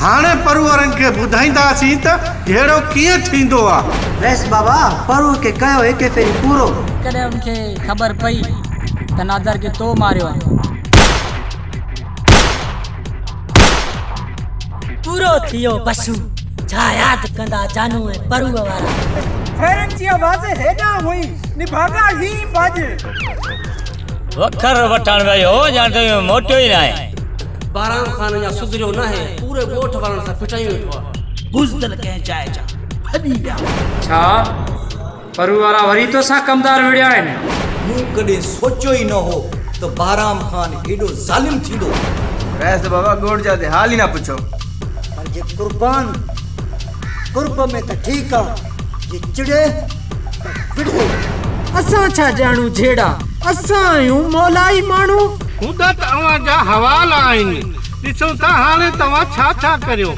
हाणे परवरन के बुधाईंदासी त हेड़ो कीअं थींदो आ। वैस बाबा परु के कयो एके फेरी पूरो कदे उनके खबर पई त नादर के तो मारियो पूरो थियो बसु छा याद कंदा जानू ए परु वारा फेरन जी आवाज हेडा हुई निभागा ही बाजे वखर वठण वयो जाने मोटो ही ना है। बाराम खान या सुधरियो न है पूरे गोठ वालन सा पिटाई वेठो बुजदल के जाए जा हदी गया छा परु वाला वरी तो सा कमदार विड़िया है मूं कदे सोचो ही न हो तो बाराम खान एडो जालिम थींदो। वैस बाबा गोड़ जाते हाल ही ना पूछो पर जे कुर्बान कुर्ब में त ठीक आ जे चिड़े विड़े असा छा जानू जेड़ा असा यूं मौलाई मानू हूंदा तव्हां जा हवाला आहिनि ॾिसो था हाणे तव्हां छा छा करियो।